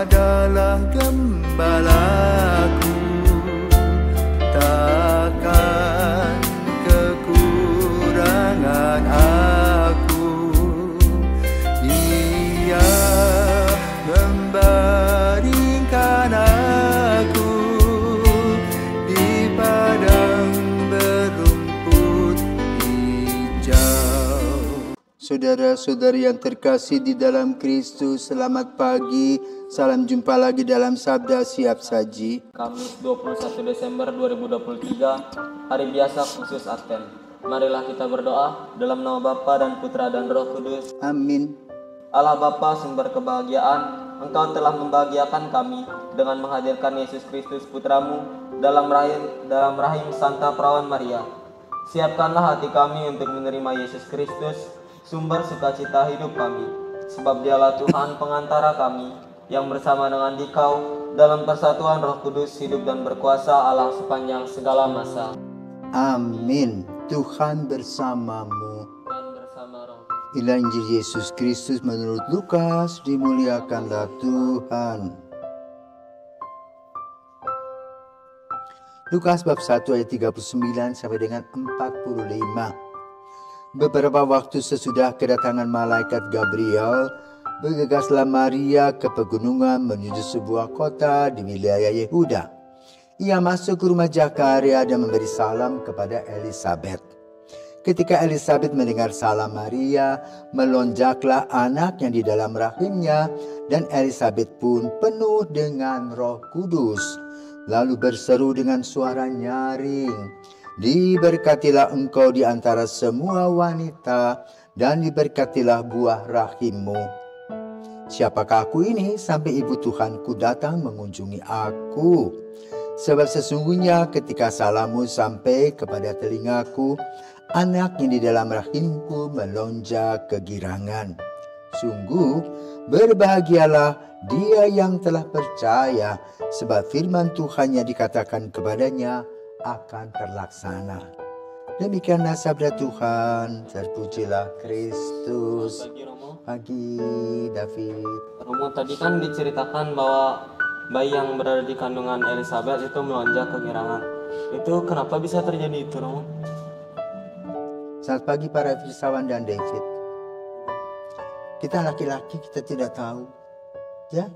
adalah gembalaku, takkan kekurangan aku. Ia membaringkan aku di padang berumput hijau. Saudara-saudari yang terkasih di dalam Kristus, selamat pagi. Salam jumpa lagi dalam Sabda Siap Saji. Kamis 21 Desember 2023, hari biasa khusus Advent. Marilah kita berdoa dalam nama Bapa dan Putra dan Roh Kudus. Amin. Allah Bapa sumber kebahagiaan, Engkau telah membahagiakan kami dengan menghadirkan Yesus Kristus Putramu dalam rahim Santa Perawan Maria. Siapkanlah hati kami untuk menerima Yesus Kristus, sumber sukacita hidup kami, sebab Dialah Tuhan pengantara kami, yang bersama dengan Dikau dalam persatuan Roh Kudus hidup dan berkuasa Allah sepanjang segala masa. Amin. Tuhan bersamamu. Dan bersama Roh. Inilah Injil Yesus Kristus menurut Lukas. Dimuliakanlah Tuhan. Lukas bab 1 ayat 39 sampai dengan 45. Beberapa waktu sesudah kedatangan malaikat Gabriel, bergegaslah Maria ke pegunungan menuju sebuah kota di wilayah Yehuda. Ia masuk ke rumah Zakaria dan memberi salam kepada Elisabet. Ketika Elisabet mendengar salam Maria, melonjaklah anak yang di dalam rahimnya, dan Elisabet pun penuh dengan Roh Kudus. Lalu berseru dengan suara nyaring, "Diberkatilah engkau di antara semua wanita, dan diberkatilah buah rahimmu. Siapakah aku ini sampai ibu Tuhanku datang mengunjungi aku? Sebab sesungguhnya ketika salammu sampai kepada telingaku, anak yang di dalam rahimku melonjak kegirangan. Sungguh berbahagialah dia yang telah percaya, sebab firman Tuhan yang dikatakan kepadanya akan terlaksana." Demikianlah sabda Tuhan. Terpujilah Kristus. Pagi David. Romo, tadi kan diceritakan bahwa bayi yang berada di kandungan Elisabet itu melonjak kegirangan. Itu kenapa bisa terjadi itu, Romo? Selamat pagi para filsawan dan David. Kita laki-laki kita tidak tahu, ya.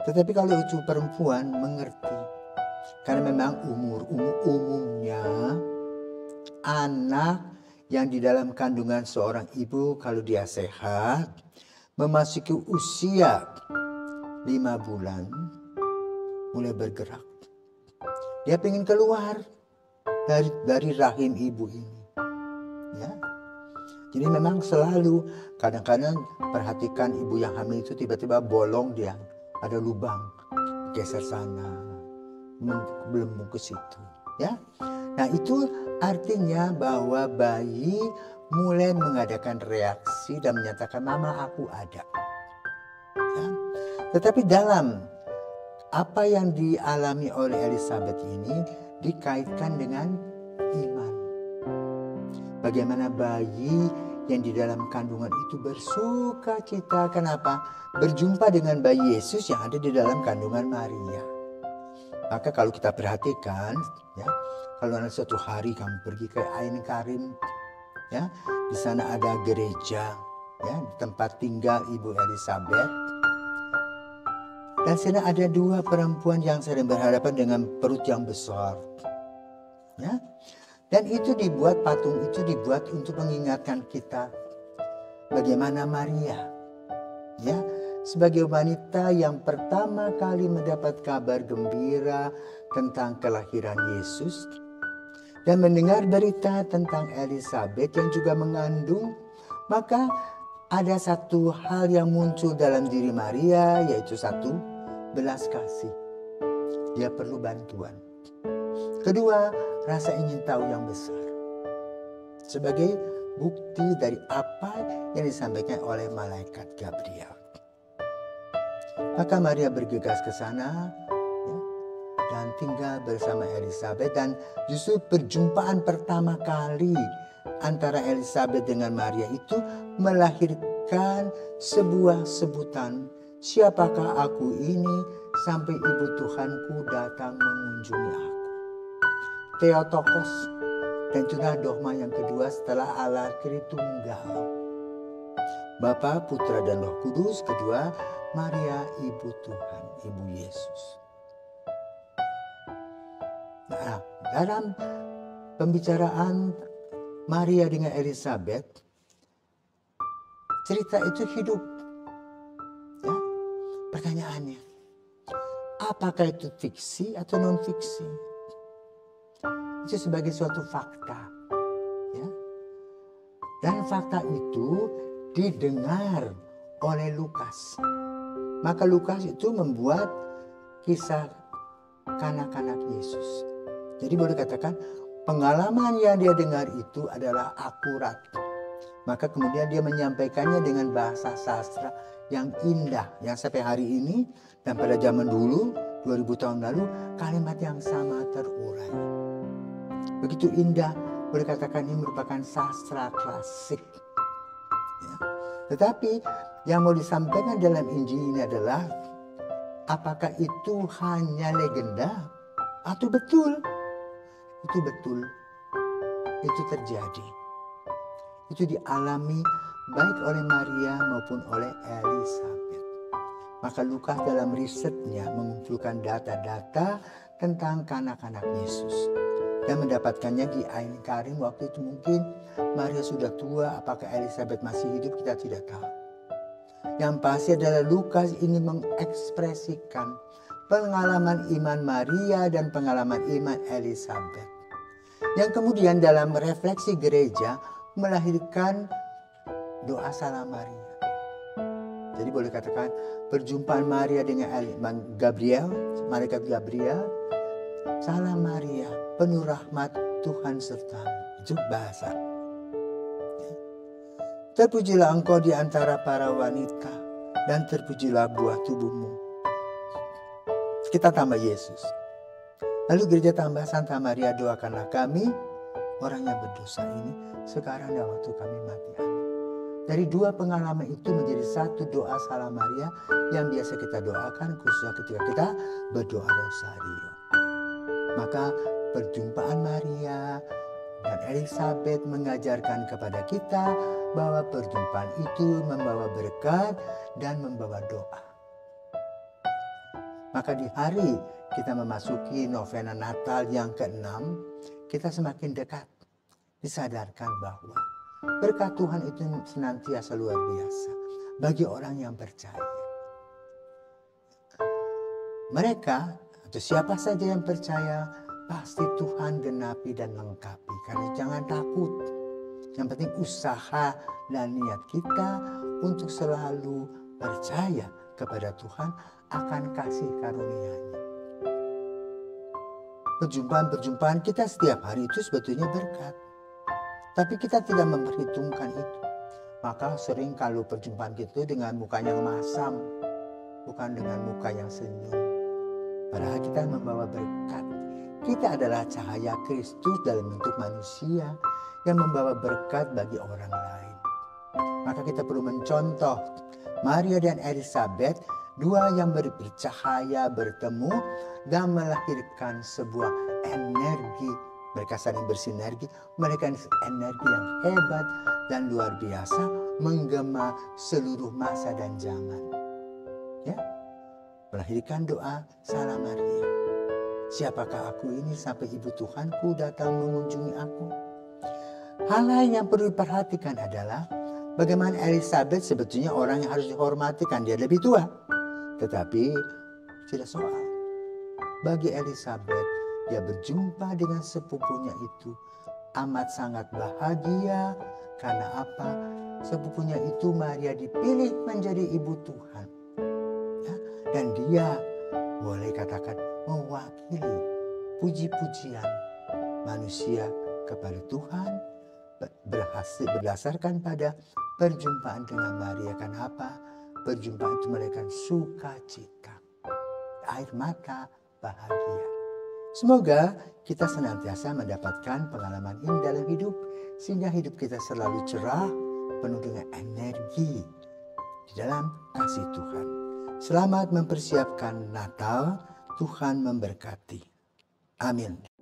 Tetapi kalau itu perempuan mengerti, karena memang umumnya anak yang di dalam kandungan seorang ibu kalau dia sehat, memasuki usia 5 bulan, mulai bergerak. Dia pengen keluar dari rahim ibu ini. Ya. Jadi memang selalu, kadang-kadang perhatikan ibu yang hamil itu tiba-tiba bolong dia, ada lubang, geser sana, belum ke situ. Ya. Nah itu artinya bahwa bayi mulai mengadakan reaksi dan menyatakan, "Mama, aku ada." Ya. Tetapi dalam apa yang dialami oleh Elisabet ini dikaitkan dengan iman. Bagaimana bayi yang di dalam kandungan itu bersuka cita. Kenapa? Berjumpa dengan bayi Yesus yang ada di dalam kandungan Maria. Maka kalau kita perhatikan, ya, kalau nanti suatu hari kamu pergi ke Ain Karim, ya, di sana ada gereja, ya, tempat tinggal Ibu Elisabet. Dan sana ada 2 perempuan yang sedang berhadapan dengan perut yang besar, ya. Dan patung itu dibuat untuk mengingatkan kita bagaimana Maria, ya, sebagai wanita yang pertama kali mendapat kabar gembira tentang kelahiran Yesus dan mendengar berita tentang Elisabet yang juga mengandung, maka ada satu hal yang muncul dalam diri Maria, yaitu satu, belas kasih. Dia perlu bantuan. Kedua, rasa ingin tahu yang besar. Sebagai bukti dari apa yang disampaikan oleh malaikat Gabriel. Maka Maria bergegas ke sana, ya, dan tinggal bersama Elisabet. Dan justru perjumpaan pertama kali antara Elisabet dengan Maria itu melahirkan sebuah sebutan, siapakah aku ini sampai ibu Tuhanku datang mengunjungi aku. Theotokos, dan itulah dogma yang kedua setelah Allah Tritunggal. Bapa, Putra, dan Roh Kudus. Kedua, Maria ibu Tuhan, ibu Yesus. Nah, dalam pembicaraan Maria dengan Elizabeth, cerita itu hidup. Ya, pertanyaannya, apakah itu fiksi atau non fiksi? Itu sebagai suatu fakta. Ya. Dan fakta itu didengar oleh Lukas. Maka Lukas itu membuat kisah kanak-kanak Yesus. Jadi boleh katakan pengalaman yang dia dengar itu adalah akurat. Maka kemudian dia menyampaikannya dengan bahasa sastra yang indah. Yang sampai hari ini dan pada zaman dulu 2000 tahun lalu kalimat yang sama terurai. Begitu indah, boleh katakan ini merupakan sastra klasik. Ya. Tetapi yang mau disampaikan dalam Injil ini adalah apakah itu hanya legenda atau betul? Itu betul. Itu terjadi. Itu dialami baik oleh Maria maupun oleh Elizabeth. Maka Lukas dalam risetnya mengumpulkan data-data tentang kanak-kanak Yesus. Dan mendapatkannya di Ain Karim. Waktu itu mungkin Maria sudah tua, apakah Elizabeth masih hidup kita tidak tahu. Yang pasti adalah Lukas ingin mengekspresikan pengalaman iman Maria dan pengalaman iman Elizabeth. Yang kemudian dalam refleksi gereja melahirkan doa salam Maria. Jadi boleh katakan perjumpaan Maria dengan Gabriel, malaikat Gabriel. Salam Maria, penuh rahmat, Tuhan sertamu. Itu bahasa. Terpujilah engkau di antara para wanita, dan terpujilah buah tubuhmu. Kita tambah Yesus. Lalu gereja tambah Santa Maria, doakanlah kami, orang yang berdosa ini, sekarang dan waktu kami mati. Amin. Dari dua pengalaman itu menjadi satu doa salam Maria yang biasa kita doakan khususnya ketika kita berdoa rosario. Maka perjumpaan Maria dan Elizabeth mengajarkan kepada kita bahwa perjumpaan itu membawa berkat dan membawa doa. Maka di hari kita memasuki novena Natal yang ke-6, kita semakin dekat disadarkan bahwa berkat Tuhan itu senantiasa luar biasa bagi orang yang percaya. Mereka atau siapa saja yang percaya pasti Tuhan genapi dan lengkapi. Karena jangan takut. Yang penting usaha dan niat kita untuk selalu percaya kepada Tuhan akan kasih karunia-Nya. Perjumpaan-perjumpaan kita setiap hari itu sebetulnya berkat. Tapi kita tidak memperhitungkan itu. Maka sering kalau perjumpaan kita dengan muka yang masam, bukan dengan muka yang senyum. Padahal kita membawa berkat. Kita adalah cahaya Kristus dalam bentuk manusia yang membawa berkat bagi orang lain. Maka kita perlu mencontoh Maria dan Elizabeth, dua yang bercahaya bertemu dan melahirkan sebuah energi. Mereka saling bersinergi, melahirkan energi yang hebat dan luar biasa, menggema seluruh masa dan zaman. Ya, melahirkan doa salam Maria. Siapakah aku ini sampai ibu Tuhanku datang mengunjungi aku? Hal lain yang perlu diperhatikan adalah bagaimana Elizabeth sebetulnya orang yang harus dihormati, kan dia lebih tua. Tetapi tidak soal. Bagi Elizabeth, dia berjumpa dengan sepupunya itu amat sangat bahagia. Karena apa? Sepupunya itu Maria dipilih menjadi ibu Tuhan. Ya, dan dia boleh katakan mewakili puji-pujian manusia kepada Tuhan berdasarkan pada perjumpaan dengan Maria. Kenapa? Perjumpaan itu melahirkan sukacita, air mata, bahagia. Semoga kita senantiasa mendapatkan pengalaman ini dalam hidup, sehingga hidup kita selalu cerah, penuh dengan energi di dalam kasih Tuhan. Selamat mempersiapkan Natal. Tuhan memberkati. Amin.